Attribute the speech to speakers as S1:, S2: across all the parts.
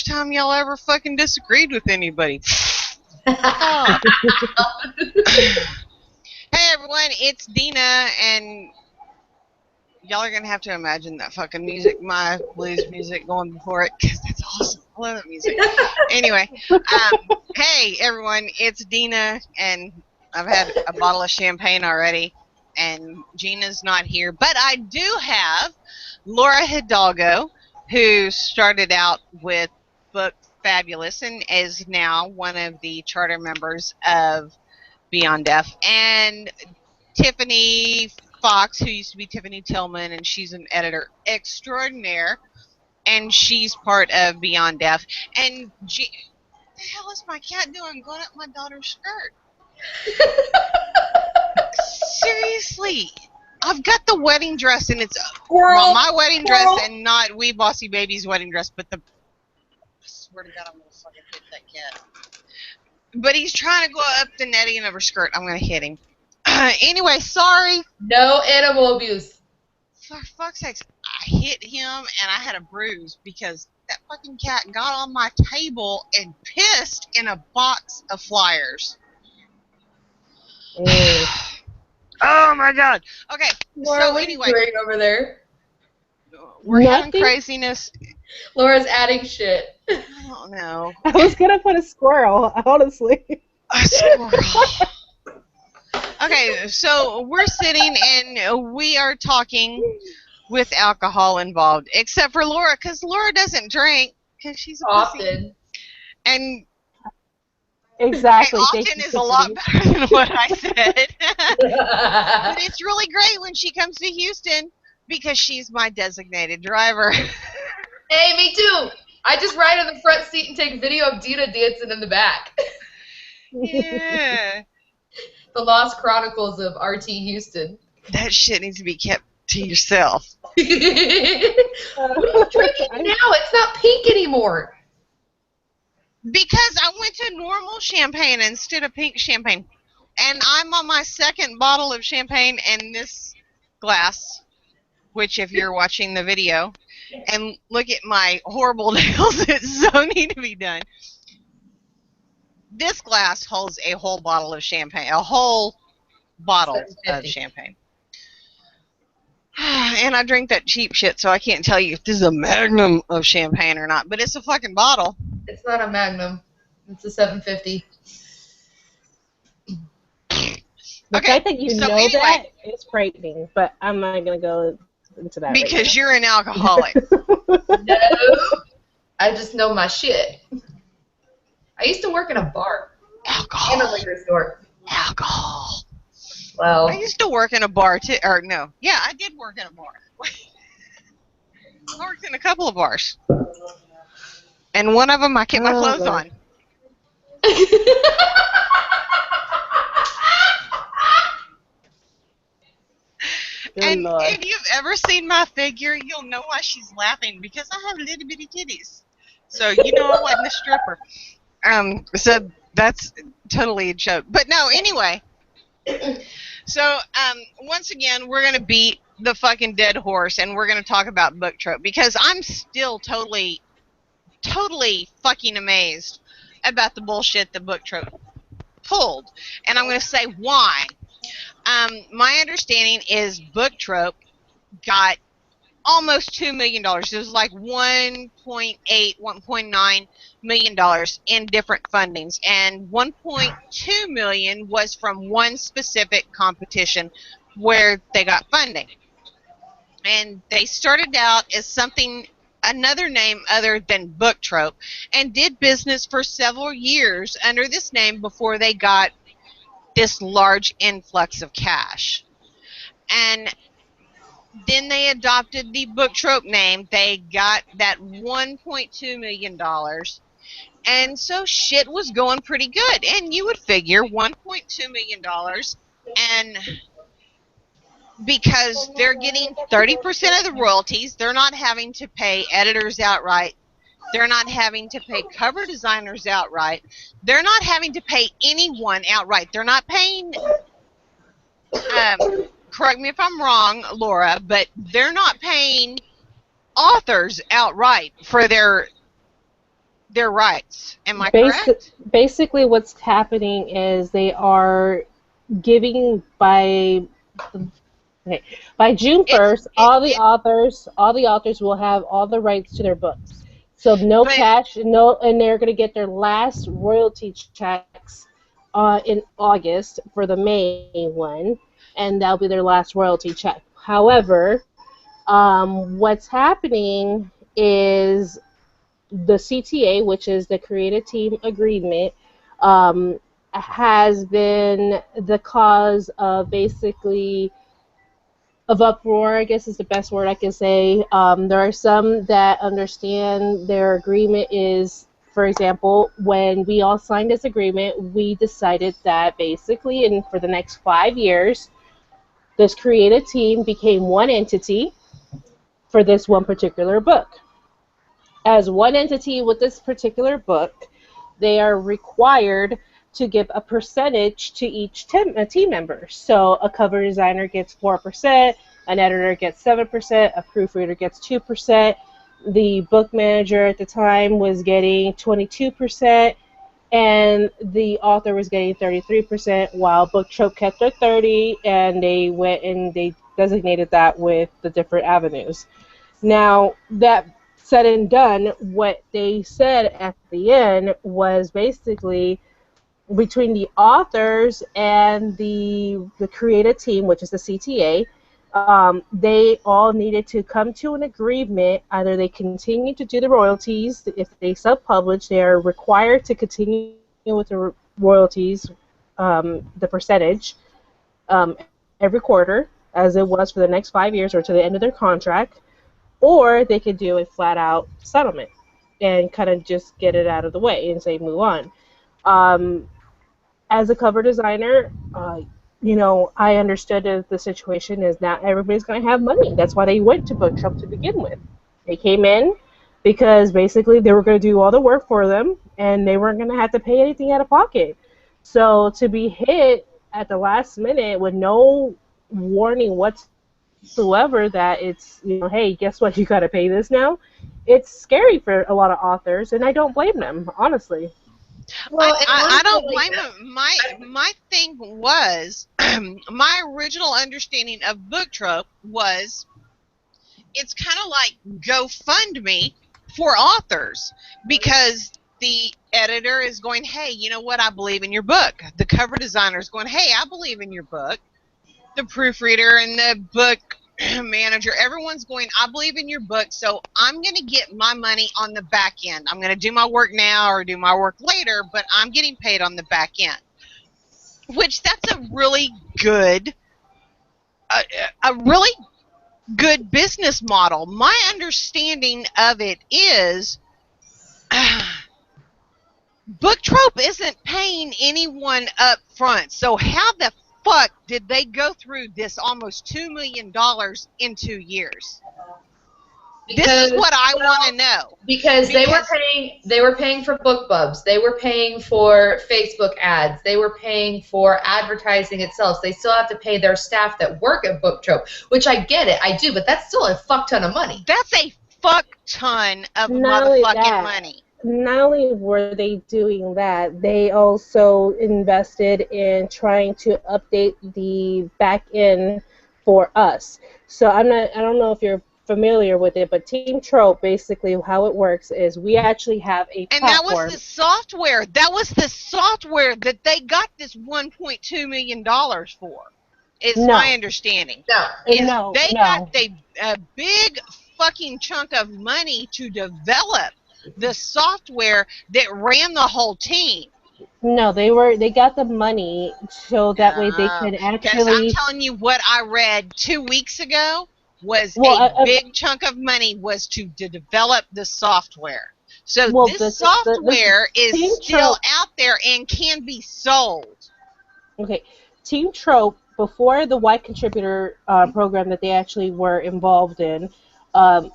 S1: first time y'all ever fucking disagreed with anybody. Oh. Hey everyone, it's Dina, and y'all are gonna have to imagine that fucking music, my blues music going before it, because that's awesome. I love that music. Anyway, hey everyone, it's Dina, and I've had a bottle of champagne already, and Gina's not here, but I do have Laura Hidalgo, who started out with Book Fabulous and is now one of the charter members of Beyond Deaf, and Tiffany Fox, who used to be Tiffany Tillman, and she's an editor extraordinaire, and she's part of Beyond Deaf. And what the hell is my cat doing going up my daughter's skirt? Seriously. I've got the wedding dress, and it's my wedding dress and not Wee Bossy Baby's wedding dress, but I swear to God, I'm going to fucking hit that cat. But he's trying to go up the netting of her skirt. I'm going to hit him. Anyway, sorry.
S2: No animal abuse.
S1: For fuck's sakes, I hit him and I had a bruise because that fucking cat got on my table and pissed in a box of flyers. Oh my God. Okay,
S2: Laura,
S1: so
S2: what
S1: anyway.
S2: are you doing over there?
S1: We're having craziness.
S2: Laura's adding shit.
S1: I don't know.
S3: I was going to put a squirrel, honestly.
S1: A squirrel. Okay, so we're sitting and we are talking with alcohol involved, except for Laura, because Laura doesn't drink because she's a pussy. And
S3: exactly.
S1: Often is a lot better than what I said. But it's really great when she comes to Houston because she's my designated driver.
S2: Hey, me too. I just ride in the front seat and take video of Dina dancing in the back.
S1: Yeah.
S2: The Lost Chronicles of RT Houston.
S1: That shit needs to be kept to yourself.
S2: What are you drinking now? It's not pink anymore.
S1: Because I went to normal champagne instead of pink champagne. And I'm on my second bottle of champagne in this glass, which if you're watching the video, and look at my horrible nails that so need to be done. This glass holds a whole bottle of champagne, a whole bottle of champagne. And I drink that cheap shit, so I can't tell you if this is a magnum of champagne or not, but it's a fucking bottle.
S2: It's not a magnum. It's a 750.
S3: The fact that you know that is frightening, but I'm not going to go into that
S1: because you're an alcoholic.
S2: No, I just know my shit. I used to work in a bar.
S1: Alcohol.
S2: And a liquor store.
S1: Alcohol.
S2: Well,
S1: I used to work in a bar too, or no. Yeah, I did work in a bar. I worked in a couple of bars. And one of them I kept my clothes on. And if you've ever seen my figure, you'll know why she's laughing, because I have little bitty titties. So you know I wasn't a stripper. So that's totally a joke. But no, anyway. So once again, we're gonna beat the fucking dead horse, and we're gonna talk about Book Trope, because I'm still totally fucking amazed about the bullshit that Book Trope pulled, and I'm gonna say why. My understanding is Book Trope got almost $2 million. It was like $1.8, $1.9 million in different fundings, and $1.2 million was from one specific competition where they got funding. And they started out as another name other than Book Trope, and did business for several years under this name before they got this large influx of cash. And then they adopted the Book Trope name. They got that $1.2 million. And so shit was going pretty good. And you would figure $1.2 million, and because they're getting 30% of the royalties, they're not having to pay editors outright. They're not having to pay cover designers outright. They're not having to pay anyone outright. They're not paying... correct me if I'm wrong, Laura, but they're not paying authors outright for their their rights. Am I correct?
S3: Basically, what's happening is they are giving by June 1st, all the authors will have all the rights to their books. So no cash, and they're going to get their last royalty checks in August for the May one, and that'll be their last royalty check. However, what's happening is the CTA, which is the Creative Team Agreement, has been the cause of basically of uproar, I guess is the best word I can say. There are some that understand their agreement is, for example, when we all signed this agreement, we decided that basically, and for the next 5 years, this creative team became one entity for this one particular book. As one entity with this particular book, they are required to give a percentage to each team member. So a cover designer gets 4%, an editor gets 7%, a proofreader gets 2%. The book manager at the time was getting 22%, and the author was getting 33%, while Book Trope kept their 30%, and they went and they designated that with the different avenues. Now, that said and done, what they said at the end was basically between the authors and the creative team, which is the CTA, they all needed to come to an agreement. Either they continue to do the royalties. If they self-publish, they are required to continue with the royalties, the percentage, every quarter, as it was for the next 5 years or to the end of their contract, or they could do a flat-out settlement and kind of just get it out of the way and say move on. As a cover designer, I understood that the situation is not everybody's going to have money. That's why they went to Book Trope to begin with. They came in because basically they were going to do all the work for them, and they weren't going to have to pay anything out of pocket. So to be hit at the last minute with no warning whatsoever that it's, hey, guess what, you got to pay this now, it's scary for a lot of authors, and I don't blame them, honestly.
S1: Well, I don't blame him. My thing was, my original understanding of Book Trope was, it's kind of like GoFundMe for authors, because the editor is going, hey, you know what, I believe in your book. The cover designer is going, hey, I believe in your book. The proofreader and the book manager, everyone's going, I believe in your book, so I'm going to get my money on the back end. I'm going to do my work now or do my work later, but I'm getting paid on the back end. Which, that's a really good business model. My understanding of it is Book Trope isn't paying anyone up front. So how the fuck did they go through this almost $2 million in 2 years? This is what I want to know.
S2: Because they were paying for BookBubs, they were paying for Facebook ads, they were paying for advertising itself. So they still have to pay their staff that work at Book Trope, which I get it, I do, but that's still a fuck ton of money.
S1: That's a fuck ton of motherfucking money.
S3: Not only were they doing that, they also invested in trying to update the back end for us. So I don't know if you're familiar with it, but Team Trope, basically how it works is we actually have a platform.
S1: And that was the software. That was the software that they got this $1.2 million for. Is my understanding. They got a big fucking chunk of money to develop the software that ran the whole team.
S3: No, they got the money so that way they could actually.
S1: Because I'm telling you, what I read 2 weeks ago was a big chunk of money was to develop the software. So this software is still out there and can be sold.
S3: Okay, Team Trope, before the White Contributor program that they actually were involved in,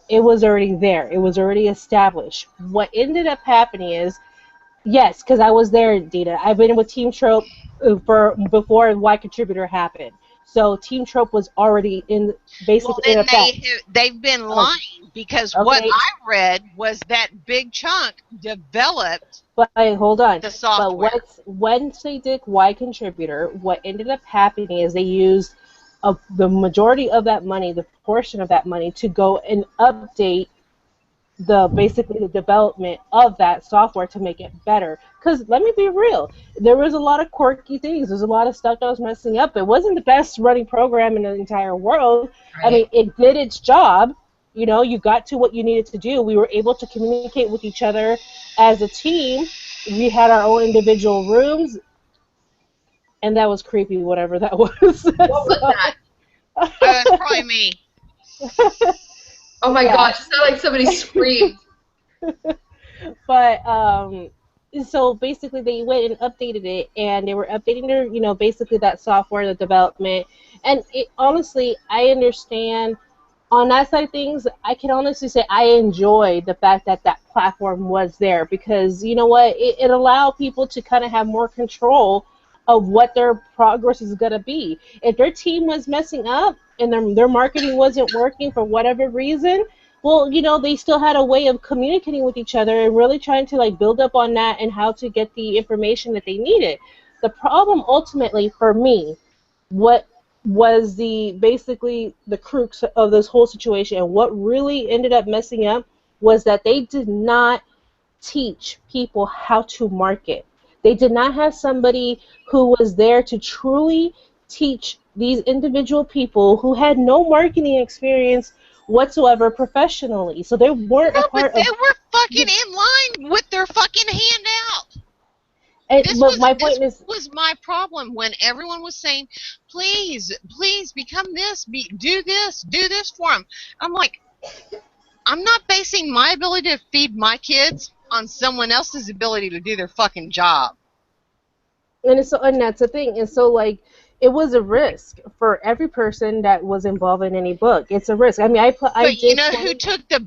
S3: it was already there. It was already established. What ended up happening is, yes, because I was there, Dina. I've been with Team Trope before White Contributor happened. So Team Trope was already in basically in effect.
S1: They've been lying because what I read was that Big Chunk developed
S3: But hold on.
S1: the software.
S3: But once they did Y Contributor, what ended up happening is they used the majority of that money, the portion of that money, to go and update basically the development of that software to make it better. Because let me be real, there was a lot of quirky things. There's a lot of stuff that was messing up. It wasn't the best running program in the entire world. Right. I mean, it did its job. You know, you got to what you needed to do. We were able to communicate with each other as a team. We had our own individual rooms, and that was creepy, whatever that was.
S2: What was that?
S1: That's probably me.
S2: Oh my gosh, it sounded like somebody screamed.
S3: But so basically they went and updated it, and they were updating their, you know, basically that software, the development. And honestly, I understand on that side of things. I can honestly say I enjoy the fact that that platform was there, because you know what, it allowed people to kind of have more control of what their progress is going to be. If their team was messing up and their marketing wasn't working for whatever reason, well, you know, they still had a way of communicating with each other and really trying to like build up on that and how to get the information that they needed. The problem ultimately for me, what was basically the crux of this whole situation, and what really ended up messing up, was that they did not teach people how to market. They did not have somebody who was there to truly teach these individual people who had no marketing experience whatsoever professionally. So they weren't a part of...
S1: They were fucking in line with their fucking handout. This
S3: was
S1: my problem when everyone was saying, please become this, do this for them. I'm like, I'm not basing my ability to feed my kids on someone else's ability to do their fucking job.
S3: And that's the thing. And so, like, it was a risk for every person that was involved in any book. It's a risk. I mean,
S1: But you know who took the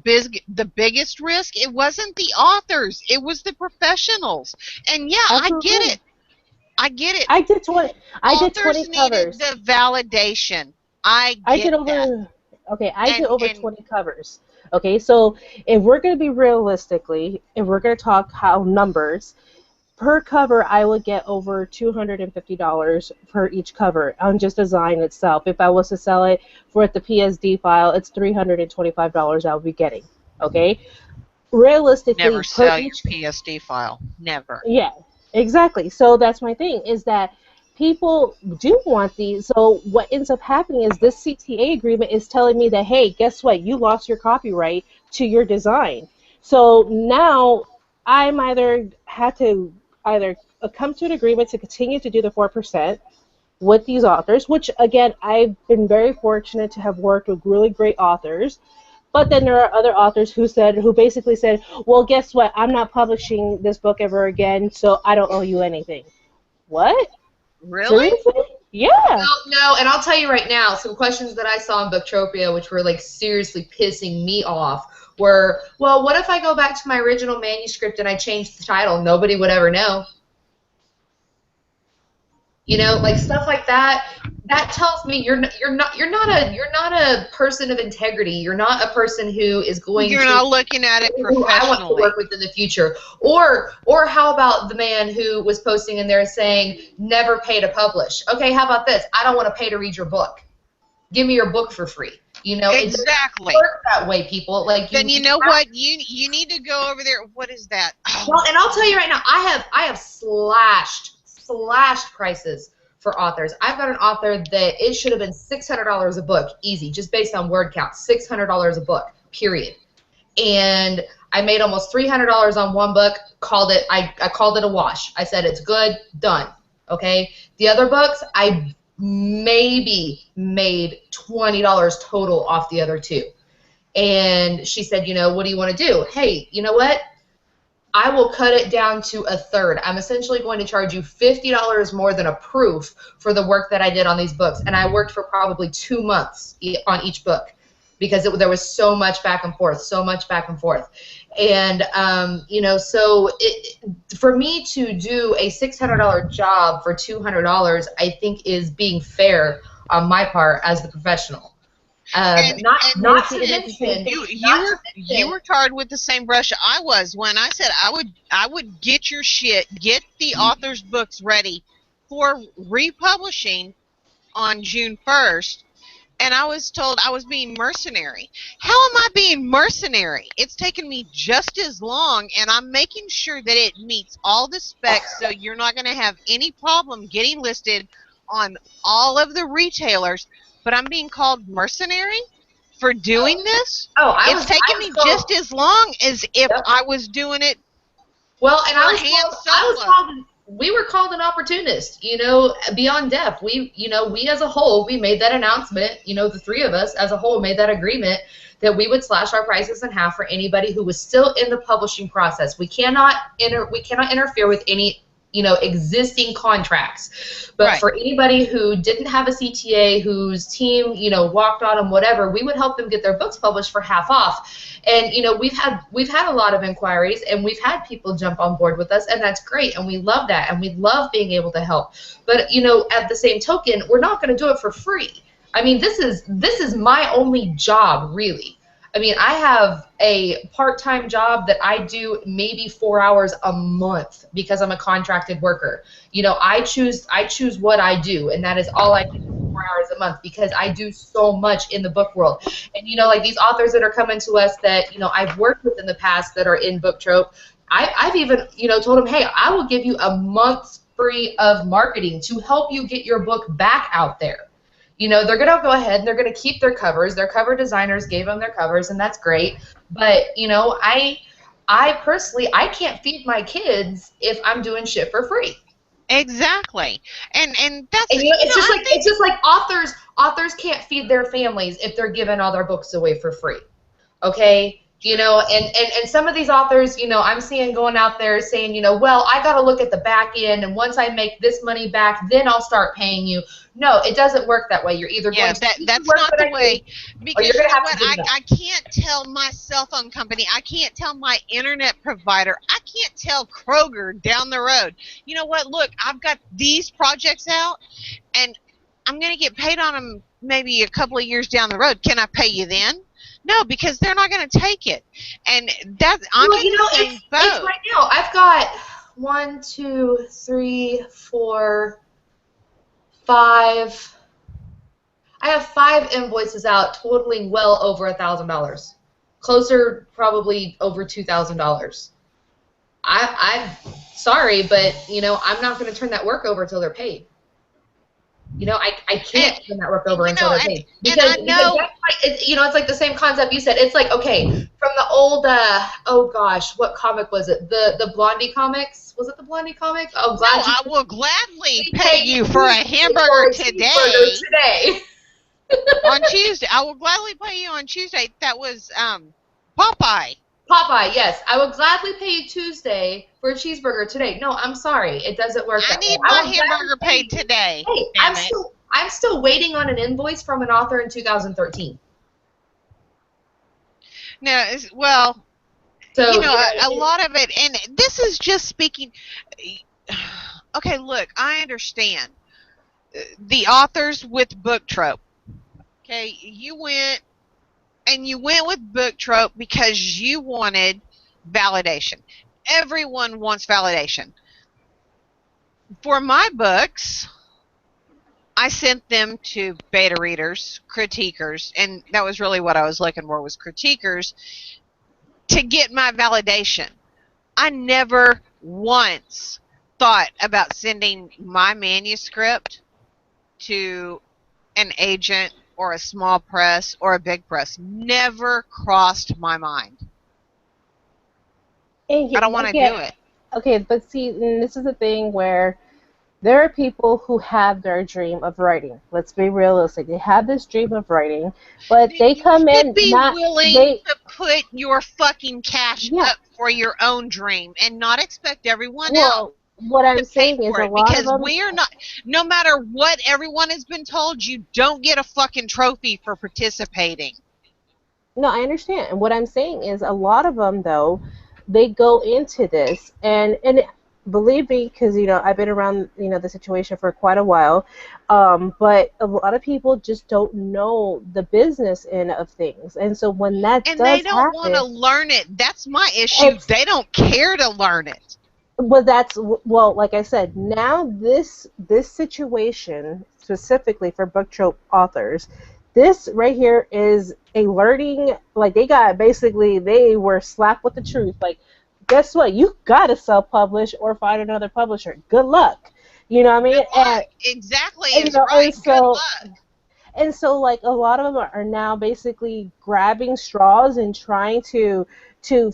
S1: biggest risk? It wasn't the authors. It was the professionals. And yeah, absolutely. I get it.
S3: I did 20
S1: Authors
S3: covers.
S1: Needed the validation. I did over
S3: 20 covers. Okay, so if we're going to be realistically, if we're going to talk how numbers, per cover I would get over $250 per each cover on just design itself. If I was to sell it for the PSD file, it's $325 I would be getting. Okay, realistically,
S1: never sell your PSD file. Never.
S3: Yeah, exactly. So that's my thing, is that people do want these. So what ends up happening is this CTA agreement is telling me that, hey, guess what? You lost your copyright to your design. So now I'm either come to an agreement to continue to do the 4% with these authors, which again, I've been very fortunate to have worked with really great authors. But then there are other authors who basically said, well, guess what? I'm not publishing this book ever again, so I don't owe you anything. What?
S1: Really?
S3: Seriously? Yeah.
S2: No, and I'll tell you right now, some questions that I saw in Booktopia, which were like seriously pissing me off, were, well, what if I go back to my original manuscript and I change the title? Nobody would ever know. You know, like stuff like that. That tells me you're not a person of integrity. You're not a person who is going.
S1: You're not looking at it professionally.
S2: I want to work with in the future. Or how about the man who was posting in there saying never pay to publish? Okay, how about this? I don't want to pay to read your book. Give me your book for free. You know,
S1: exactly.
S2: It doesn't work that way, people. Like,
S1: then you know what? You need to go over there. What is that?
S2: Oh. Well, and I'll tell you right now, I have slashed prices for authors. I've got an author that it should have been $600 a book, easy, just based on word count. $600 a book, period. And I made almost $300 on one book. I called it a wash. I said it's good, done. Okay. The other books, I maybe made $20 total off the other two. And she said, you know, what do you want to do? Hey, you know what? I will cut it down to a third. I'm essentially going to charge you $50 more than a proof for the work that I did on these books. And I worked for probably 2 months on each book because there was so much back and forth, And, you know, so for me to do a $600 job for $200, I think is being fair on my part as the professional.
S3: Not to mention,
S1: you were tarred with the same brush I was when I said I would get your shit, get the author's books ready for republishing on June 1st, and I was told I was being mercenary. How am I being mercenary? It's taken me just as long, and I'm making sure that it meets all the specs, so you're not going to have any problem getting listed on all of the retailers. But I'm being called mercenary for doing this? It's taken me just as long as if I was doing it.
S2: Well, and we were called an opportunist, beyond depth. We as a whole, we made that announcement, the three of us as a whole made that agreement that we would slash our prices in half for anybody who was still in the publishing process. We cannot interfere with any existing contracts. But for anybody who didn't have a CTA, whose team, walked on them, whatever, we would help them get their books published for half off. And, we've had a lot of inquiries, and we've had people jump on board with us, and that's great, and we love that, and we love being able to help. But, at the same token, we're not going to do it for free. I mean, this is my only job, really. I mean, I have a part-time job that I do maybe 4 hours a month because I'm a contracted worker. I choose what I do, and that is all I can do 4 hours a month because I do so much in the book world. And, like these authors that are coming to us that, I've worked with in the past that are in Book Trope, I've even, told them, hey, I will give you a month free of marketing to help you get your book back out there. They're going to go ahead and they're going to keep their covers. Their cover designers gave them their covers, and that's great. But, I personally, I can't feed my kids if I'm doing shit for free.
S1: Exactly. And that's...
S2: And, it's just like authors can't feed their families if they're giving all their books away for free. Okay? And some of these authors, I'm seeing going out there saying, well, I got to look at the back end, and once I make this money back, then I'll start paying you. No, it doesn't work that way. You're either going to
S1: that's not the way, because you know what, I can't tell my cell phone company, I can't tell my internet provider, I can't tell Kroger down the road, you know what, look, I've got these projects out, and I'm going to get paid on them maybe a couple of years down the road. Can I pay you then? No, because they're not going to take it. And I'm in the same boat.
S2: It's right now. I've got 1, 2, 3, 4, 5. I have 5 invoices out totaling well over $1,000. Closer, probably over $2,000. I'm sorry, but, I'm not going to turn that work over until they're paid. I can't turn that work over until they're paid. Because it's like the same concept you said. It's like, okay, from the old, oh gosh, what comic was it? The Blondie comics? Was it the Blondie comics? Oh,
S1: I will gladly pay you for a hamburger today. On Tuesday. I will gladly pay you on Tuesday. That was Popeye.
S2: Popeye, yes. I will gladly pay you Tuesday for a cheeseburger today. No, I'm sorry. It doesn't work that way.
S1: I need my hamburger paid today.
S2: Hey, I'm still waiting on an invoice from an author in 2013.
S1: No, well, so, a lot of it, and this is just speaking, okay, look, I understand. The authors with Book Trope, okay, you went with Book Trope because you wanted validation. Everyone wants validation. For my books, I sent them to beta readers, critiquers, and that was really what I was looking for, was critiquers, to get my validation. I never once thought about sending my manuscript to an agent or a small press or a big press. Never crossed my mind. I don't want to do it.
S3: Okay, but see, this is the thing where there are people who have their dream of writing. Let's be realistic. They have this dream of writing, but they come in not
S1: willing to put your fucking cash up for your own dream and not expect everyone else.
S3: What I'm saying is a lot of them,
S1: we are not, no matter what everyone has been told, you don't get a fucking trophy for participating.
S3: No, I understand. And what I'm saying is a lot of them, though, they go into this, and believe me, because I've been around the situation for quite a while, but a lot of people just don't know the business end of things, and so when that
S1: And they
S3: does
S1: don't want to
S3: happen,
S1: learn it. That's my issue.
S3: it's
S1: They don't care to learn it.
S3: well, well, like I said, now this situation specifically for book trope authors, this right here is a learning. Like they were slapped with the truth. Like, guess what? You gotta self-publish or find another publisher. Good luck. You know what I
S1: Good
S3: mean?
S1: luck. Exactly
S3: And
S1: is right.
S3: and
S1: Good
S3: so
S1: luck.
S3: like a lot of them are now basically grabbing straws and trying to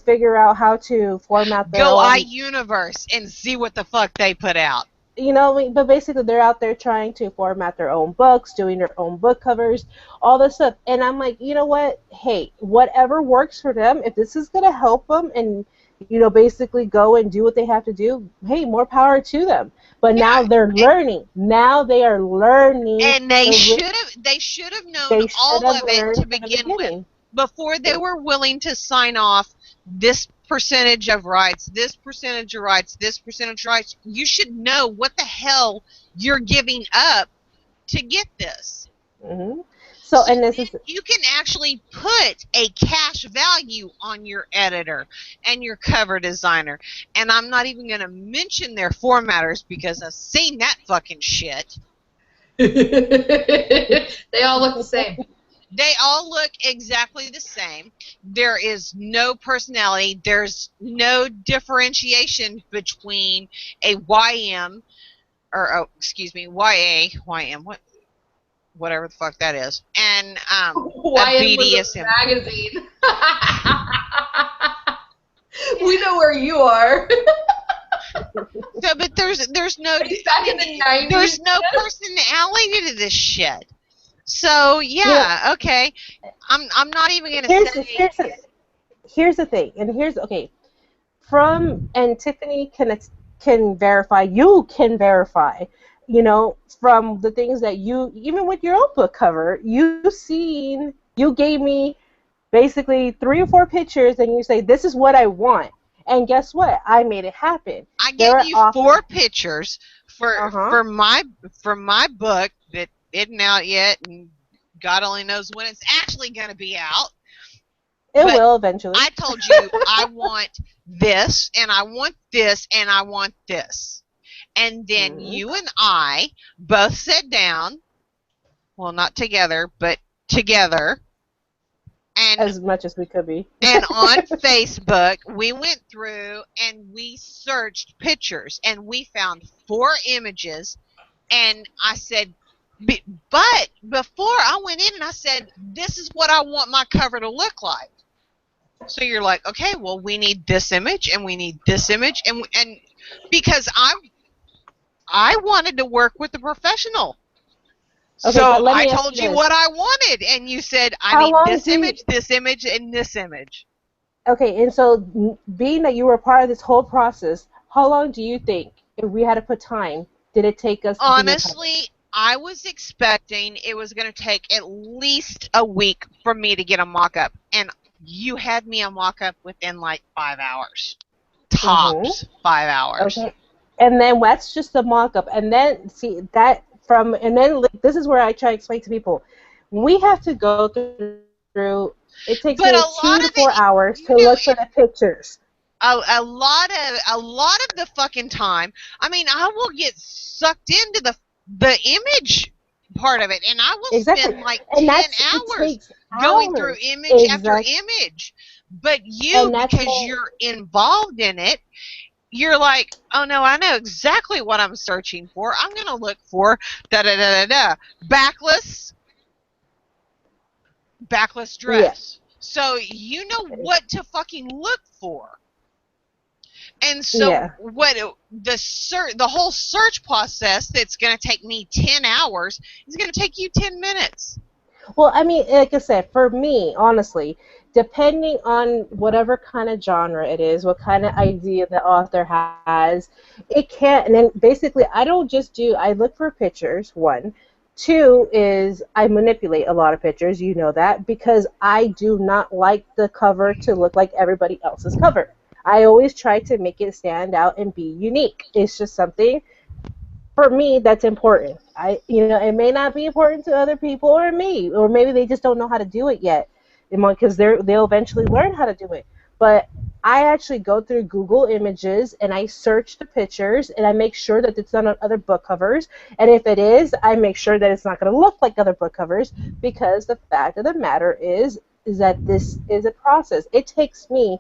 S3: figure out how to format their
S1: Go
S3: own.
S1: iUniverse and see what the fuck they put out.
S3: But basically they're out there trying to format their own books, doing their own book covers, all this stuff. And I'm like, you know what? Hey, whatever works for them, if this is going to help them and, basically go and do what they have to do, hey, more power to them. But now
S1: Yeah,
S3: they're learning. Now they are learning.
S1: and they should have known
S3: They should
S1: all
S3: have
S1: of it to
S3: learned from the
S1: begin with
S3: beginning.
S1: before they were willing to sign off this percentage of rights, this percentage of rights, this percentage of rights. You should know what the hell you're giving up to get this.
S3: Hmm. So,
S1: So
S3: and this
S1: then
S3: is
S1: you can actually put a cash value on your editor and your cover designer. And I'm not even going to mention their formatters because I've seen that fucking shit.
S2: They all look the same.
S1: They all look exactly the same. There is no personality. There's no differentiation between a YM or YM, whatever the fuck that is, and a
S2: YM was
S1: BDSM.
S2: a magazine. We know where you are.
S1: So, but there's no
S2: Back in the 90s.
S1: there's no personality to this shit. So yeah, okay. I'm not even gonna say.
S3: here's the thing, and here's okay. And Tiffany can verify. You can verify. From the things that even with your own book cover, you gave me basically 3 or 4 pictures, and you say this is what I want. And guess what? I made it happen.
S1: I gave you 4 pictures for my book that isn't out yet, and God only knows when it's actually going to be out.
S3: It will eventually.
S1: I told you I want this, and I want this, and I want this. And then you and I both sat down, well, not together, but together. And
S3: as much as we could be.
S1: And on Facebook, we went through and we searched pictures, and we found 4 images. And I said, but before I went in and I said, this is what I want my cover to look like. So you're like, okay, well, we need this image and we need this image, and because I wanted to work with a professional. Okay, so I told you what I wanted, and you said, I need this image, and this image.
S3: Okay, and so being that you were part of this whole process, how long do you think, if we had to put time, did it take us?
S1: Honestly, I was expecting it was going to take at least a week for me to get a mock-up, and you had me a mock-up within like 5 hours. Tops, 5 hours. Okay,
S3: and then that's just the mock-up, and then see that. And then this is where I try to explain to people, we have to go through. It takes me 2 to 4 hours to look for the pictures.
S1: A lot of the fucking time. I mean, I will get sucked into the image part of it, and I will spend like 10 hours going through image after image. But because you're involved in it, you're like, oh no, I know exactly what I'm searching for. I'm gonna look for backless dress. Yeah. So you know what to fucking look for. And so the whole search process that's gonna take me 10 hours is gonna take you 10 minutes.
S3: Well, I mean, like I said, for me, honestly, depending on whatever kind of genre it is, what kind of idea the author has, it can't. And then basically, I look for pictures, 1. 2 is I manipulate a lot of pictures, you know that, because I do not like the cover to look like everybody else's cover. I always try to make it stand out and be unique. It's just something for me that's important. It may not be important to other people or me, or maybe they just don't know how to do it yet, because they'll eventually learn how to do it. But I actually go through Google Images and I search the pictures and I make sure that it's not on other book covers. And if it is, I make sure that it's not going to look like other book covers, because the fact of the matter is that this is a process. It takes me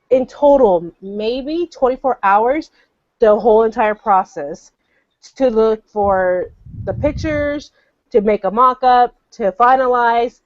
S3: in total maybe 24 hours, the whole entire process, to look for the pictures, to make a mock-up, to finalize,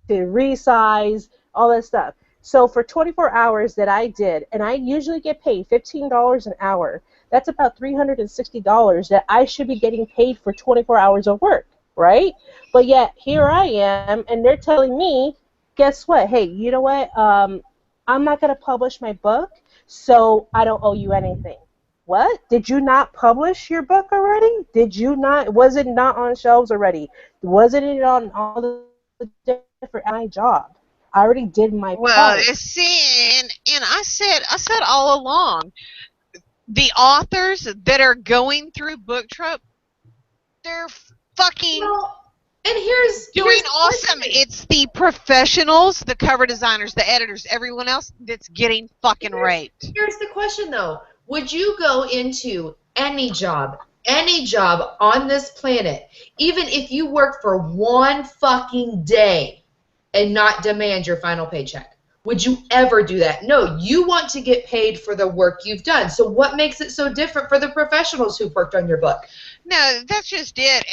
S3: to resize, all that stuff. So for 24 hours that I did, and I usually get paid $15 an hour, that's about $360 that I should be getting paid for 24 hours of work, right? But yet here I am, and they're telling me, guess what? Hey, you know what? I'm not going to publish my book, so I don't owe you anything. What? Did you not publish your book already? Did you not? Was it not on shelves already? Wasn't it on all the different my job? I already did my part.
S1: See, and I said all along, the authors that are going through Book Trope, they're fucking
S2: and here's
S1: awesome. It's the professionals, the cover designers, the editors, everyone else that's getting fucking raped.
S2: Here's the question, though. Would you go into any job on this planet, even if you work for one fucking day, and not demand your final paycheck? Would you ever do that? No, you want to get paid for the work you've done. So what makes it so different for the professionals who've worked on your book?
S1: No, that's just it.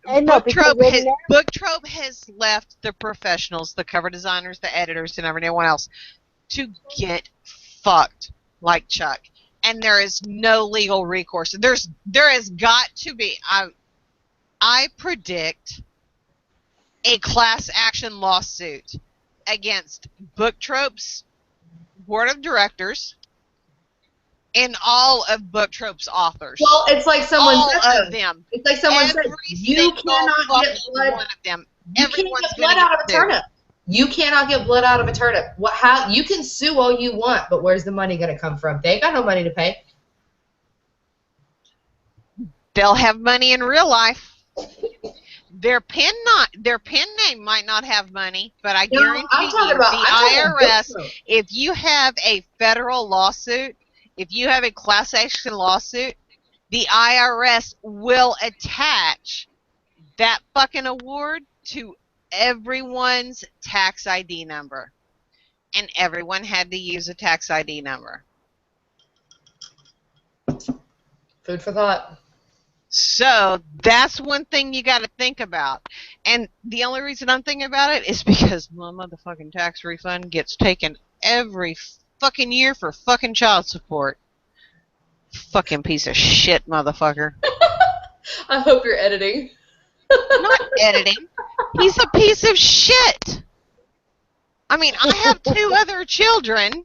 S1: And Book Trope has left the professionals, the cover designers, the editors, and everyone else to get fucked like Chuck. And there is no legal recourse. There has got to be. I predict a class action lawsuit against Book Trope's board of directors and all of Book Trope's authors.
S2: Well, it's like someone
S1: all of them.
S2: It's like someone said, you cannot get blood.
S1: One of them.
S2: You can't get blood out of a turnip. You cannot get blood out of a turnip. How you can sue all you want, but where's the money going to come from? They ain't got no money to pay.
S1: They'll have money in real life. Their pen name might not have money, but I guarantee you the IRS, if you have a federal lawsuit, if you have a class action lawsuit, the IRS will attach that fucking award to everyone's tax ID number. And everyone had to use a tax ID number.
S2: Food for thought.
S1: So that's one thing you got to think about. And the only reason I'm thinking about it is because my motherfucking tax refund gets taken every fucking year for fucking child support. Fucking piece of shit, motherfucker.
S2: I hope you're editing.
S1: Not editing. He's a piece of shit. I mean, I have 2 other children,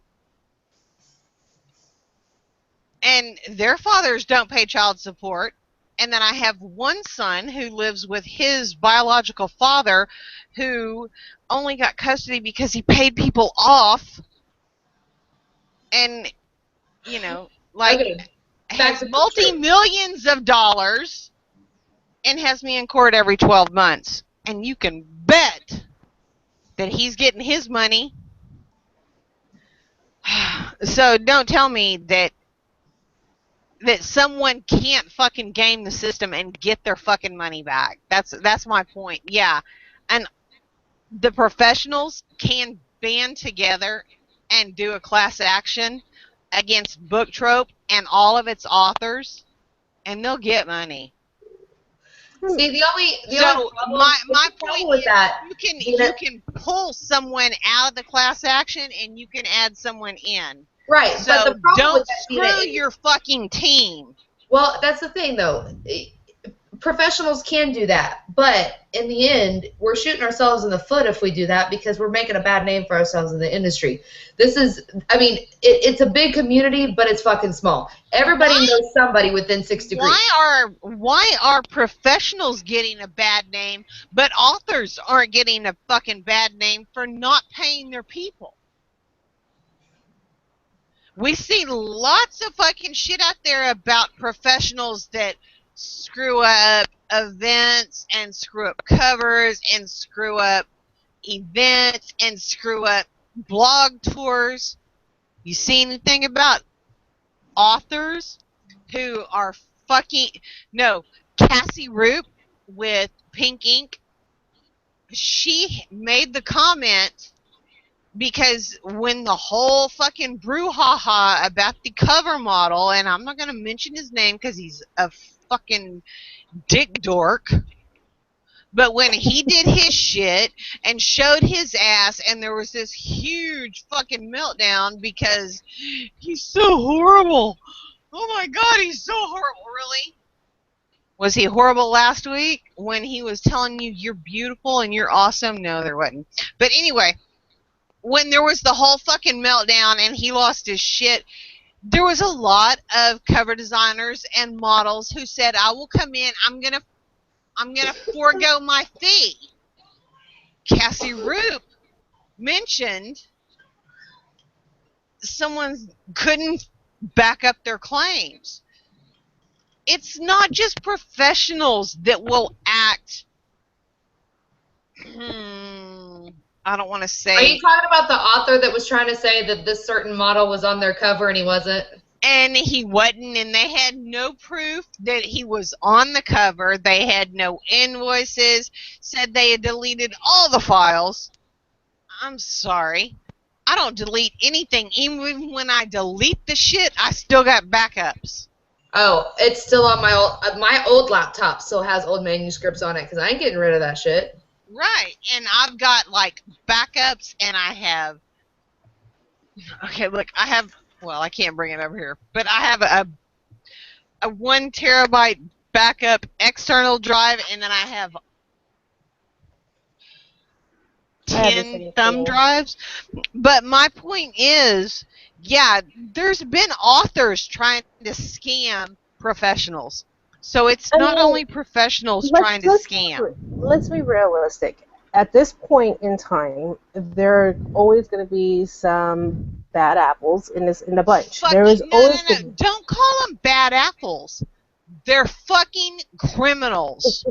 S1: and their fathers don't pay child support. And then I have one son who lives with his biological father, who only got custody because he paid people off. And, you know, like, has multi-millions of dollars and has me in court every 12 months. And you can bet that he's getting his money. So don't tell me that someone can't fucking game the system and get their fucking money back. That's my point. Yeah. And the professionals can band together and do a class action against Book Trope and all of its authors, and they'll get money.
S2: See, the only
S1: my point
S2: with
S1: is
S2: that,
S1: you can pull someone out of the class action and you can add someone in.
S2: Right.
S1: So
S2: but the problem
S1: don't
S2: with that,
S1: screw your fucking team.
S2: Well, that's the thing, though. Professionals can do that, but in the end, we're shooting ourselves in the foot if we do that, because we're making a bad name for ourselves in the industry. This is, I mean, it's a big community, but it's fucking small. Everybody knows somebody within 6 degrees.
S1: Why are professionals getting a bad name, but authors aren't getting a fucking bad name for not paying their people? We see lots of fucking shit out there about professionals that screw up events and screw up covers and screw up events and screw up blog tours. You see anything about authors who are fucking... No, Cassie Roop with Pink Ink, she made the comment because when the whole fucking brouhaha about the cover model, and I'm not going to mention his name because he's a fucking dick dork, but when he did his shit and showed his ass, and there was this huge fucking meltdown because he's so horrible. Oh my god, he's so horrible. Really? Was he horrible last week when he was telling you you're beautiful and you're awesome? No, there wasn't. But anyway, when there was the whole fucking meltdown and he lost his shit, there was a lot of cover designers and models who said, I will come in, I'm gonna forego my fee. Cassie Roop mentioned someone couldn't back up their claims. It's not just professionals that will act. I don't want to say.
S2: Are you talking about the author that was trying to say that this certain model was on their cover and he wasn't?
S1: And he wasn't, and they had no proof that he was on the cover. They had no invoices, said they had deleted all the files. I'm sorry. I don't delete anything. Even when I delete the shit, I still got backups.
S2: Oh, it's still on my old laptop. Still has old manuscripts on it because I ain't getting rid of that shit.
S1: Right, and I've got like backups, and I have. Okay, look, I have. Well, I can't bring it over here, but I have a 1 terabyte backup external drive, and then I have 10 thumb drives. But my point is, yeah, there's been authors trying to scam professionals. So it's not only professionals trying to scam.
S3: Let's be realistic. At this point in time, there are always going to be some bad apples in the bunch.
S1: There is always Don't call them bad apples. They're fucking criminals.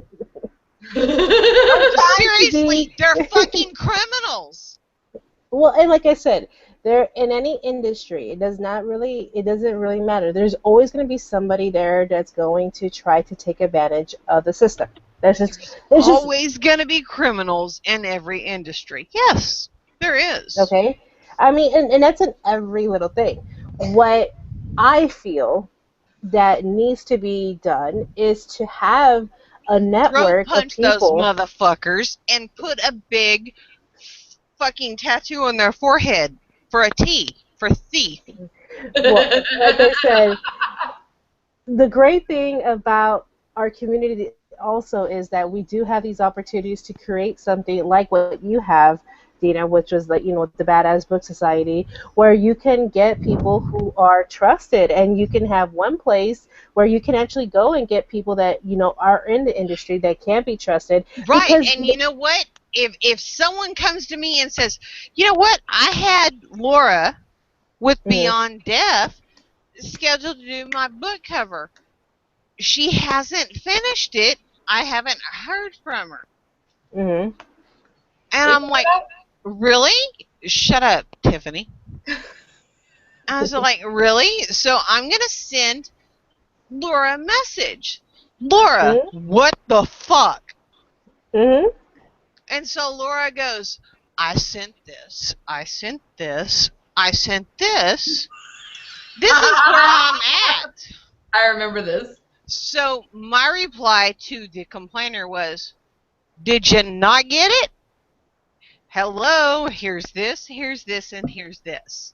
S1: Seriously, they're fucking criminals.
S3: Well, and like I said, there in any industry, it doesn't really matter. There's always going to be somebody there that's going to try to take advantage of the system. There's
S1: always going to be criminals in every industry. Yes, there is.
S3: Okay. I mean, and that's in every little thing. What I feel that needs to be done is to have a network of people.
S1: Throat punch those motherfuckers and put a big fucking tattoo on their forehead for a T, for thief.
S3: Well, like I said, the great thing about our community also is that we do have these opportunities to create something like what you have, Dina, which was like, the Badass Book Society, where you can get people who are trusted, and you can have one place where you can actually go and get people that are in the industry that can be trusted.
S1: Right, and you know what? If someone comes to me and says, you know what, I had Laura with Beyond Deaf scheduled to do my book cover. She hasn't finished it. I haven't heard from her. And I'm like, really? Shut up, Tiffany. I was like, really? So I'm going to send Laura a message. Laura, what the fuck? And so Laura goes, I sent this. I sent this. I sent this. This is where I'm at.
S2: I remember this.
S1: So my reply to the complainer was, did you not get it? Hello, here's this, and here's this.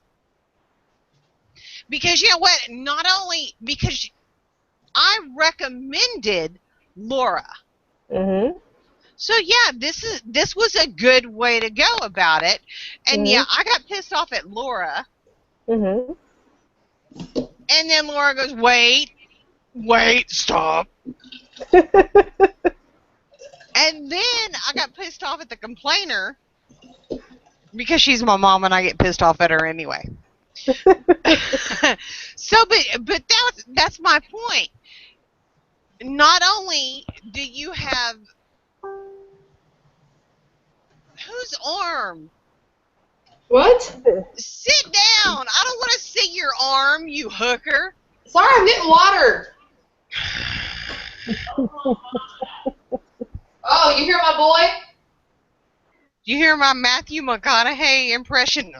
S1: Because you know what? Not only because I recommended Laura. So yeah, this was a good way to go about it. And yeah, I got pissed off at Laura. And then Laura goes, wait, stop. And then I got pissed off at the complainer because she's my mom and I get pissed off at her anyway. So, but that's my point. Not only do you have whose arm?
S2: What?
S1: Sit down. I don't want to see your arm, you hooker.
S2: Sorry, I'm getting water. Oh, you hear my boy?
S1: You hear my Matthew McConaughey impression?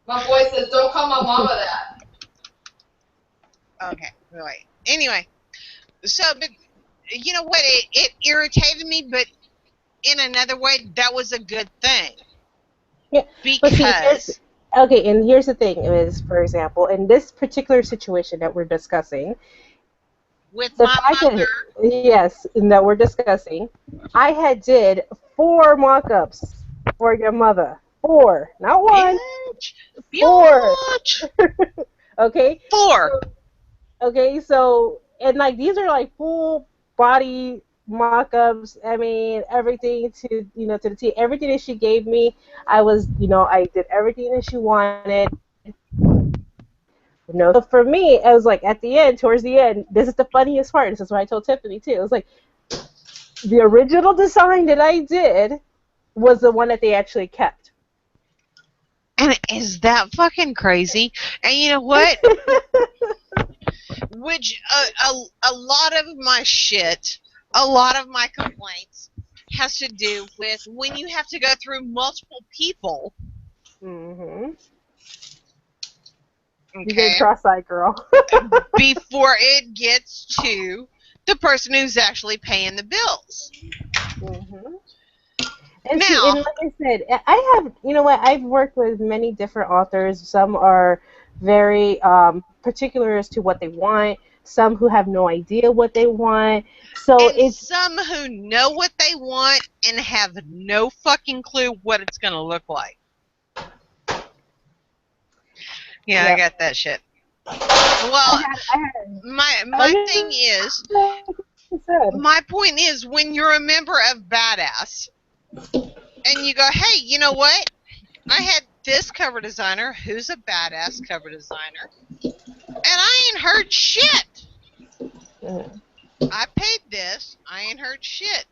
S2: My boy says, "Don't call my mama that."
S1: Okay, right. Anyway, so, but you know what? It irritated me, but in another way, that was a good thing.
S3: Yeah, but see,
S1: Because
S3: okay, and here's the thing: is, for example, in this particular situation that we're discussing,
S1: with
S3: the
S1: my
S3: fact
S1: mother,
S3: that yes, that we're discussing, I had did 4 mock-ups for your mother. 4, not 1,
S1: bitch,
S3: 4.
S1: bitch,
S3: Okay.
S1: 4.
S3: Okay, so and like these are like full body mock-ups. I mean, everything to to the T. Everything that she gave me, I did everything that she wanted. So for me, I was like at the end, towards the end, this is the funniest part. This is what I told Tiffany too. It was like the original design that I did was the one that they actually kept.
S1: And is that fucking crazy? And you know what? Which a lot of my shit, a lot of my complaints has to do with when you have to go through multiple people.
S3: Mm-hmm.
S1: Okay.
S3: You get cross-eyed, girl.
S1: Before it gets to the person who's actually paying the bills.
S3: Mm-hmm. And
S1: Now,
S3: see, and like I said, I have, I've worked with many different authors. Some are very particular as to what they want. Some who have no idea what they want. So
S1: and
S3: it's
S1: some who know what they want and have no fucking clue what it's going to look like. Yeah,
S3: Yep.
S1: I got that shit. Well,
S3: I had,
S1: my thing is, my point is, when you're a member of Badass, and you go, hey, you know what? I had this cover designer who's a badass cover designer, and I ain't heard shit. I paid this. I ain't heard shit.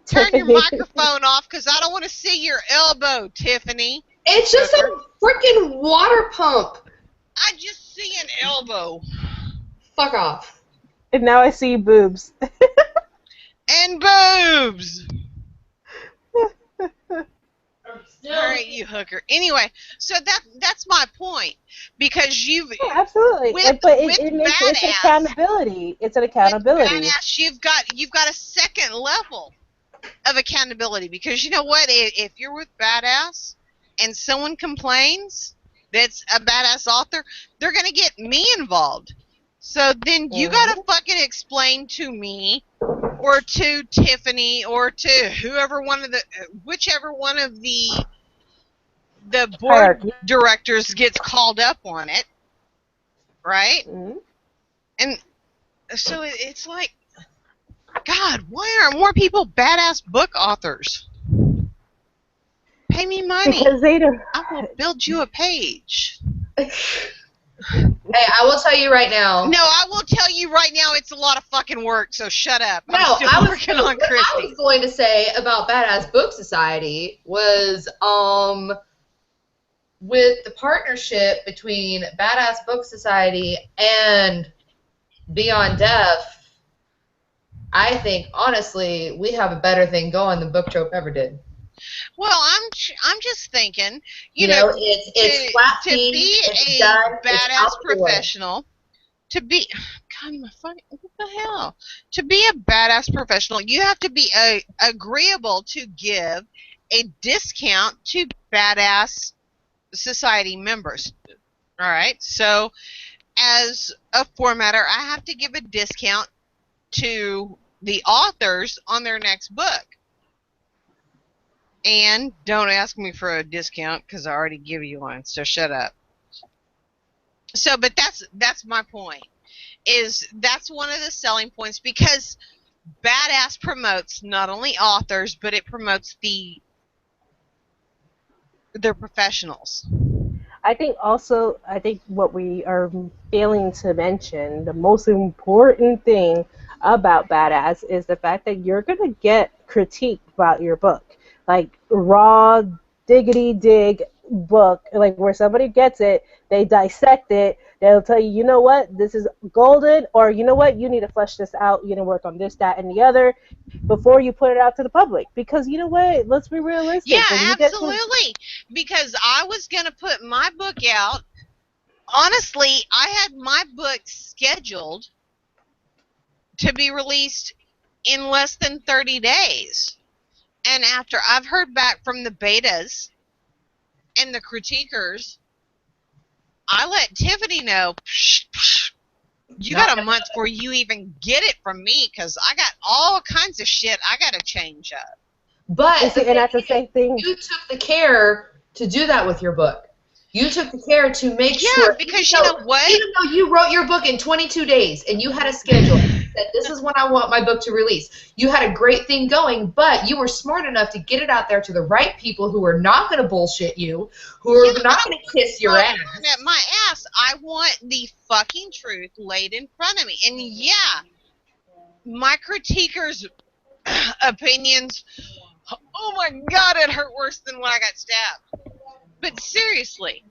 S1: Turn your microphone off because I don't want to see your elbow, Tiffany.
S2: It's just a freaking water pump.
S1: I just see an elbow.
S2: Fuck off.
S3: And now I see boobs.
S1: And boobs. Alright, you hooker. Anyway, so that's my point. Because you've
S3: absolutely. But it makes it's accountability. It's an accountability.
S1: With Badass, you've got a second level of accountability, because you know what? If you're with Badass and someone complains that's a badass author, they're gonna get me involved. So then you gotta fucking explain to me, or to Tiffany, or to whichever one of the board hierarchy directors gets called up on it, right?
S3: Mm-hmm.
S1: And so it's like, God, why aren't more people badass book authors? Pay me money.
S3: Because they don't.
S1: I will build you a page.
S2: Hey, I will tell you right now.
S1: No, I will tell you right now, it's a lot of fucking work, so shut up.
S2: No,
S1: I'm still working on Christy.
S2: What I was going to say about Badass Book Society was, with the partnership between Badass Book Society and Beyond Deaf, I think, honestly, we have a better thing going than Book Trope ever did.
S1: Well, I'm just thinking,
S2: you know, it's flat
S1: to be a badass professional, to be, God, my fucking, what the hell? To be a badass professional, you have to be agreeable to give a discount to Badass Society members. All right, so as a formatter, I have to give a discount to the authors on their next book. And don't ask me for a discount because I already give you one, so shut up. So, but that's my point. Is that's one of the selling points, because Badass promotes not only authors, but it promotes their professionals.
S3: I think also, I think what we are failing to mention, the most important thing about Badass is the fact that you're going to get critique about your book. Like raw, diggity dig book, like where somebody gets it, they dissect it, they'll tell you, you know what, this is golden, or you know what, you need to flesh this out, you need to work on this, that, and the other before you put it out to the public. Because you know what, let's be
S1: Yeah,
S3: realistic. When you get to
S1: absolutely. Because I was going to put my book out. Honestly, I had my book scheduled to be released in less than 30 days. And after I've heard back from the betas and the critiquers, I let Tiffany know, you got a month before you even get it from me, because I got all kinds of shit I got to change up.
S2: But
S3: and that's the same thing.
S2: you took the care to do that with your book. You took the care to make sure.
S1: Yeah, because you know what?
S2: Even though you wrote your book in 22 days and you had a schedule that this is when I want my book to release, you had a great thing going, but you were smart enough to get it out there to the right people who are not going to bullshit you, who are not going to kiss your ass.
S1: My ass. I want the fucking truth laid in front of me. And yeah, my critiquers' opinions, oh my God, it hurt worse than when I got stabbed. But seriously,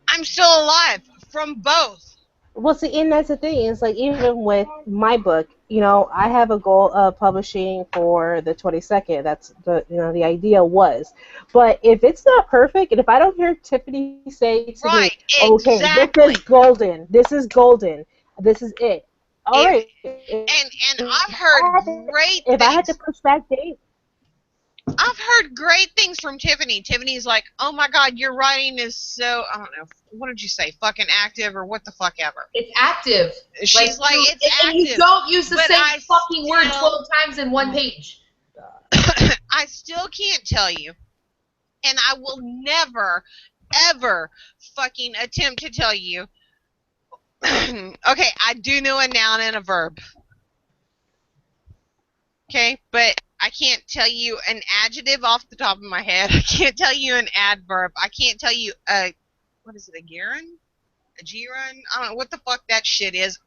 S1: I'm still alive from both.
S3: Well, see, and that's the thing. It's like even with my book, I have a goal of publishing for the 22nd. That's the idea was. But if it's not perfect, and if I don't hear Tiffany say to me, okay,
S1: exactly.
S3: this is golden, this is golden, this is it. All right.
S1: And I've heard great things.
S3: If I had to push that date.
S1: I've heard great things from Tiffany. Tiffany's like, oh my God, your writing is so, I don't know, what did you say, fucking active or what the fuck ever.
S2: It's active.
S1: She's like it's active.
S2: And you don't use the same fucking word 12 times in one page.
S1: I still can't tell you, and I will never, ever fucking attempt to tell you. Okay, I do know a noun and a verb. Okay, but I can't tell you an adjective off the top of my head. I can't tell you an adverb. I can't tell you what is it, a gerund? A gerund? I don't know what the fuck that shit is.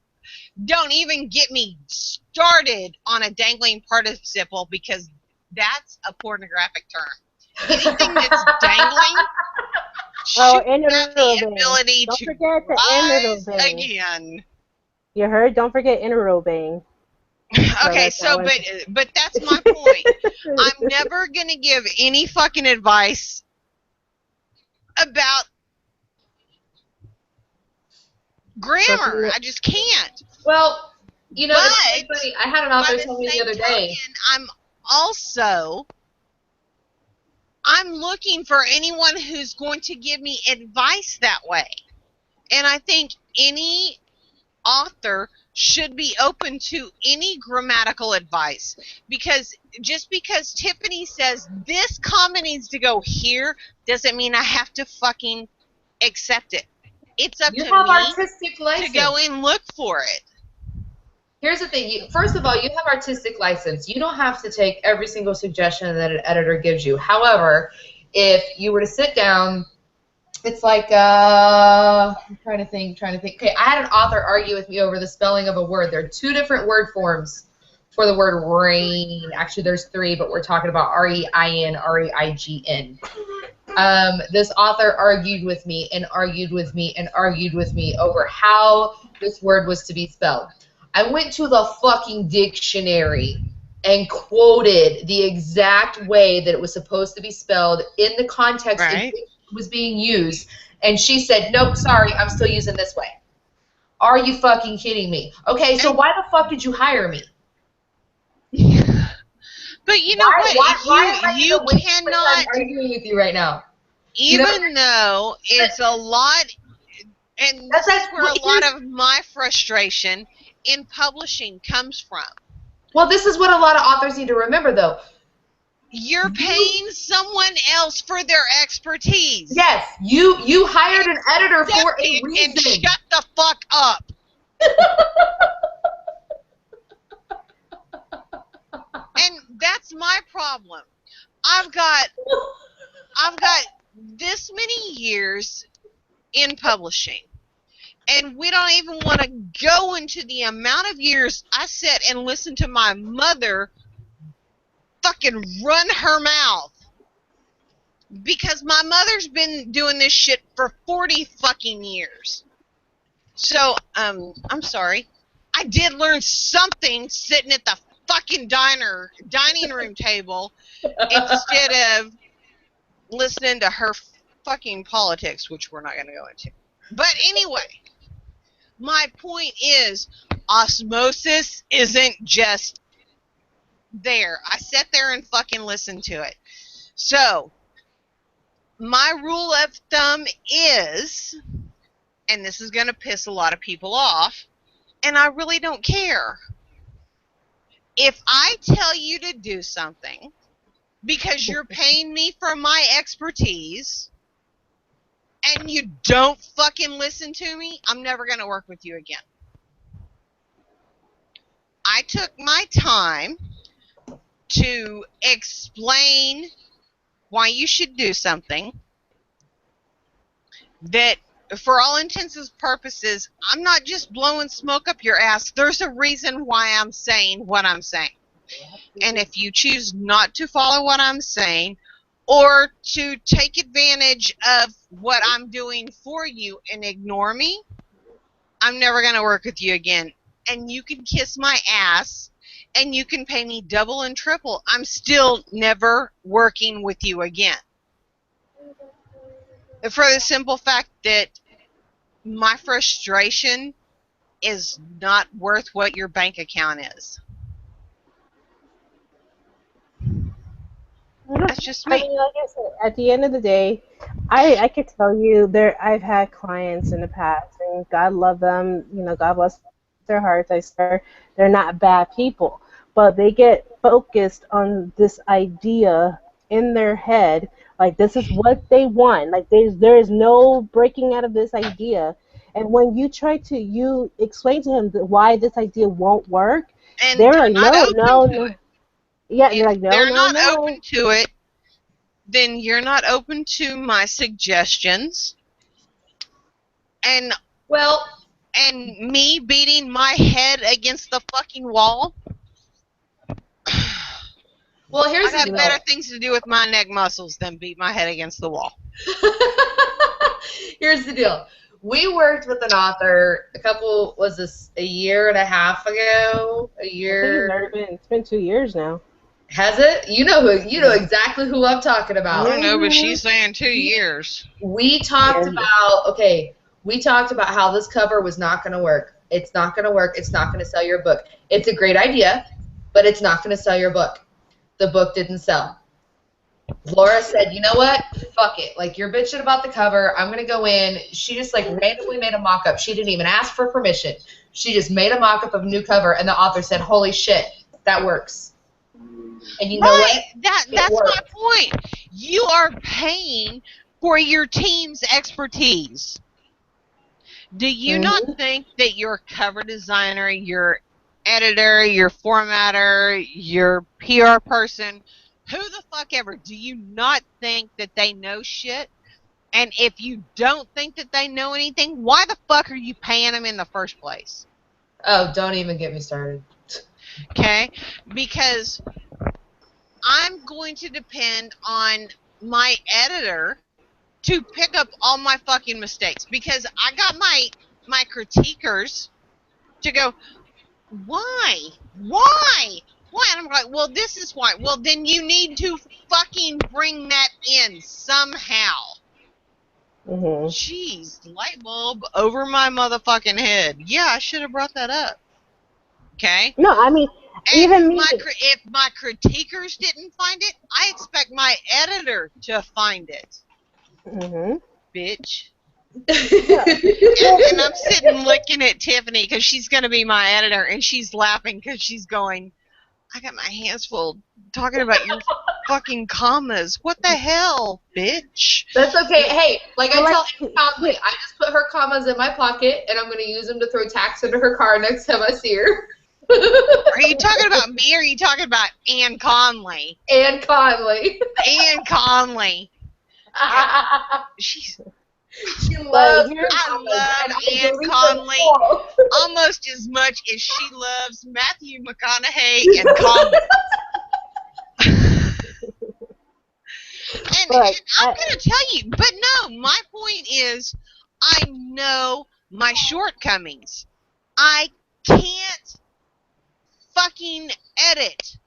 S1: Don't even get me started on a dangling participle, because that's a pornographic term. Anything that's dangling should have the ability
S3: Don't
S1: to
S3: forget the
S1: rise
S3: anaerobing.
S1: again.
S3: You heard? Don't forget anaerobing.
S1: Okay, but that's my point. I'm never gonna give any fucking advice about grammar. I just can't.
S2: Well, it's funny. I had an author tell me the other day.
S1: I'm looking for anyone who's going to give me advice that way. And I think any author should be open to any grammatical advice, because just because Tiffany says this comma needs to go here doesn't mean I have to fucking accept it. It's up to me
S2: artistic license
S1: to go and look for it.
S2: Here's the thing. First of all, you have artistic license. You don't have to take every single suggestion that an editor gives you. However, if you were to sit down, it's like, I'm trying to think. Okay, I had an author argue with me over the spelling of a word. There are two different word forms for the word rain. Actually, there's three, but we're talking about R-E-I-N, R-E-I-G-N. This author argued with me and argued with me and argued with me over how this word was to be spelled. I went to the fucking dictionary and quoted the exact way that it was supposed to be spelled in the context in which it was being used, and she said, nope, sorry, I'm still using this way. Are you fucking kidding me? Okay, so why the fuck did you hire me?
S1: But you know what? You cannot
S2: arguing with you right now.
S1: Even though it's a lot, and that's where a lot of my frustration in publishing comes from.
S2: Well, this is what a lot of authors need to remember, though.
S1: You're paying someone else for their expertise.
S2: Yes, you hired an editor for a reason.
S1: And shut the fuck up. And that's my problem. I've got this many years in publishing. And we don't even want to go into the amount of years I sat and listened to my mother fucking run her mouth. Because my mother's been doing this shit for 40 fucking years. So, I'm sorry. I did learn something sitting at the fucking dining room table instead of listening to her fucking politics, which we're not going to go into. But anyway, my point is, osmosis isn't just there. I sat there and fucking listened to it. So, my rule of thumb is, and this is going to piss a lot of people off, and I really don't care. If I tell you to do something because you're paying me for my expertise and you don't fucking listen to me, I'm never going to work with you again. I took my time to explain why you should do something that, for all intents and purposes, I'm not just blowing smoke up your ass. There's a reason why I'm saying what I'm saying. And if you choose not to follow what I'm saying or to take advantage of what I'm doing for you and ignore me, I'm never going to work with you again. And you can kiss my ass and you can pay me double and triple. I'm still never working with you again. For the simple fact that my frustration is not worth what your bank account is. That's just me.
S3: I mean, like I said, at the end of the day, I could tell you I've had clients in the past, and God love them, God bless their hearts. I swear they're not bad people, but they get focused on this idea in their head, like this is what they want. Like there's no breaking out of this idea. And when you try to explain to him why this idea won't work,
S1: and
S3: they're like, no. Yeah,
S1: if
S3: you're like, no,
S1: they're
S3: no,
S1: not
S3: no.
S1: open to it, then you're not open to my suggestions. And me beating my head against the fucking wall.
S2: Well, here's
S1: I got better things to do with my neck muscles than beat my head against the wall.
S2: Here's the deal. We worked with an author a year and a half ago? A year?
S3: It's been 2 years now.
S2: Has it? You know exactly who I'm talking about.
S1: I don't know, but she's saying 2 years.
S2: We talked about how this cover was not going to work. It's not going to work. It's not going to sell your book. It's a great idea, but it's not going to sell your book. The book didn't sell. Laura said, you know what? Fuck it. Like, you're bitching about the cover. I'm going to go in. She just, randomly made a mock-up. She didn't even ask for permission. She just made a mock-up of a new cover, and the author said, holy shit, that works. And you know what?
S1: That's my point. You are paying for your team's expertise. Do you not think that your cover designer, your editor, your formatter, your PR person, who the fuck ever, do you not think that they know shit? And if you don't think that they know anything, why the fuck are you paying them in the first place?
S2: Oh, don't even get me started.
S1: Okay? Because I'm going to depend on my editor to pick up all my fucking mistakes. Because I got my critiquers to go, why? And I'm like, well, this is why. Well, then you need to fucking bring that in somehow. Jeez, light bulb over my motherfucking head. Yeah, I should have brought that up. Okay?
S3: No, I mean,
S1: and
S3: even me.
S1: If my critiquers didn't find it, I expect my editor to find it. Bitch. and I'm sitting looking at Tiffany because she's going to be my editor, and she's laughing because she's going, I got my hands full talking about your fucking commas. What the hell, bitch?
S2: That's okay. Hey, I tell Anne Conley, I just put her commas in my pocket, and I'm going to use them to throw tacks into her car next time I see her.
S1: Are you talking about me, or are you talking about Anne Conley?
S2: Anne Conley.
S1: Anne Conley. She's...
S2: She
S3: But
S2: loves
S3: here,
S1: I love
S2: and I
S1: Ann
S2: delete them
S1: Conley
S2: all.
S1: almost as much as she loves Matthew McConaughey and Coleman. And
S3: but
S1: I'm going to tell you, but no, my point is I know my shortcomings. I can't fucking edit.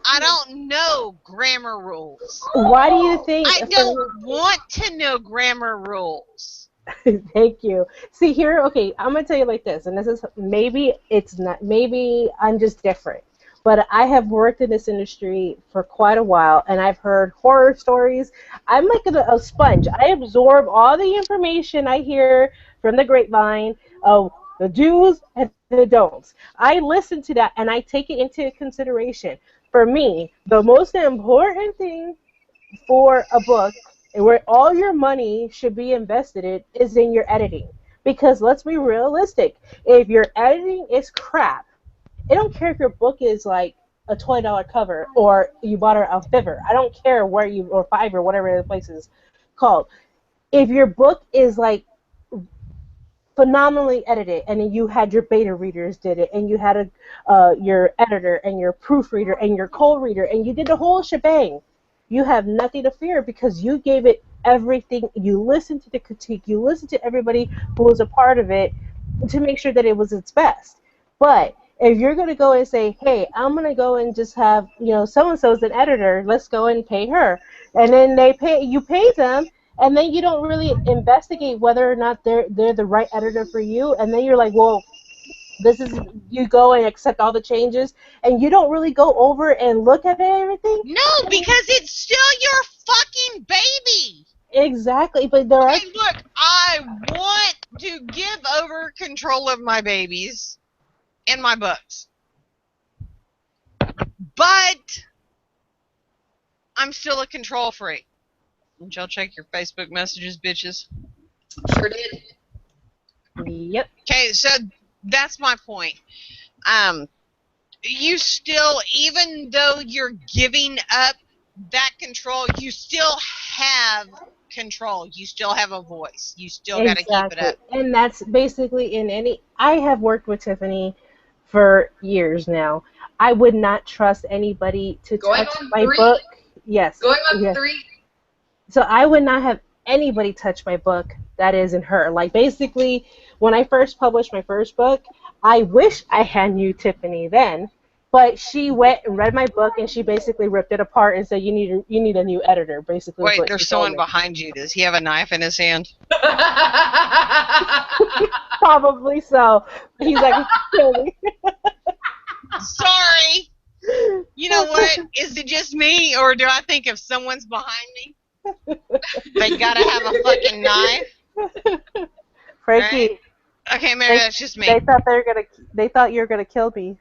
S1: I don't know grammar rules.
S3: why do you think?
S1: I don't want to know grammar rules.
S3: Thank you. See here, okay, I'm gonna tell you like this, and this is maybe it's not. Maybe I'm just different. But I have worked in this industry for quite a while, and I've heard horror stories. I'm like a sponge. I absorb all the information I hear from the grapevine of the do's and the don'ts. I listen to that, and I take it into consideration. For me, the most important thing for a book and where all your money should be invested in is in your editing. Because let's be realistic, if your editing is crap, I don't care if your book is like a $20 cover or you bought it on Fiverr. I don't care where you or Fiverr, whatever the place is called. If your book is like phenomenally edited, and then you had your beta readers did it, and you had your editor and your proofreader and your co-reader, and you did the whole shebang, you have nothing to fear because you gave it everything. You listened to the critique, you listened to everybody who was a part of it to make sure that it was its best. But if you're going to go and say, hey, I'm going to go and just have, so and so's an editor, let's go and pay her, and then you pay them, and then you don't really investigate whether or not they're the right editor for you, and then you're like, well, you go and accept all the changes, and you don't really go over and look at everything.
S1: No, because it's still your fucking baby.
S3: Exactly, but there
S1: Okay, look, I want to give over control of my babies and my books. But I'm still a control freak. Don't y'all check your Facebook messages, bitches?
S2: Sure did.
S3: Yep.
S1: Okay, so that's my point. You still, even though you're giving up that control, you still have control. You still have a voice. You still got to keep it up.
S3: And that's basically in any. I have worked with Tiffany for years now. I would not trust anybody to touch my book. Yes.
S2: Going on 3.
S3: So I would not have anybody touch my book that isn't her. Like basically, when I first published my first book, I wish I had knew Tiffany then, but she went and read my book and she basically ripped it apart and said, you need a new editor. Basically.
S1: Wait, there's someone behind you. Does he have a knife in his hand?
S3: Probably so. He's like, kill me.
S1: Sorry. You know what? Is it just me, or do I think if someone's behind me, they gotta have a fucking knife?
S3: Frankie.
S1: Right? Okay, maybe that's just me.
S3: They thought you were gonna kill me.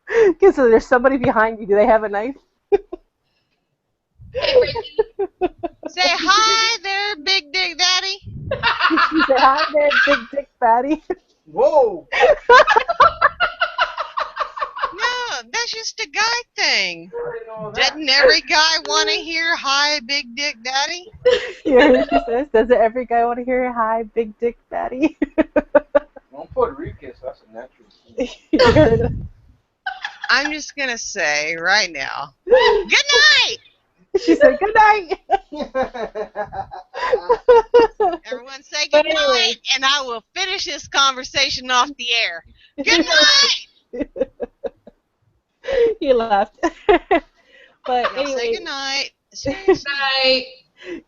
S3: Because there's somebody behind you. Do they have a knife?
S2: Hey, Frankie.
S1: Say hi there, Big Dick Daddy.
S3: Say hi there, Big Dick Fatty.
S4: Whoa!
S1: No, that's just a guy thing. Doesn't every guy want to hear hi, Big Dick Daddy?
S3: You hear what she says? Doesn't every guy want to hear hi, Big Dick Fatty?
S4: I'm Puerto Rican, so that's a natural thing.
S1: I'm just gonna say right now, good night.
S3: She said good night.
S1: Everyone say good night, and I will finish this conversation off the air. Good night.
S3: You left. But
S1: I'll say
S3: anyway,
S1: good night.
S2: Good night.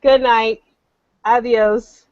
S3: good night. Adios.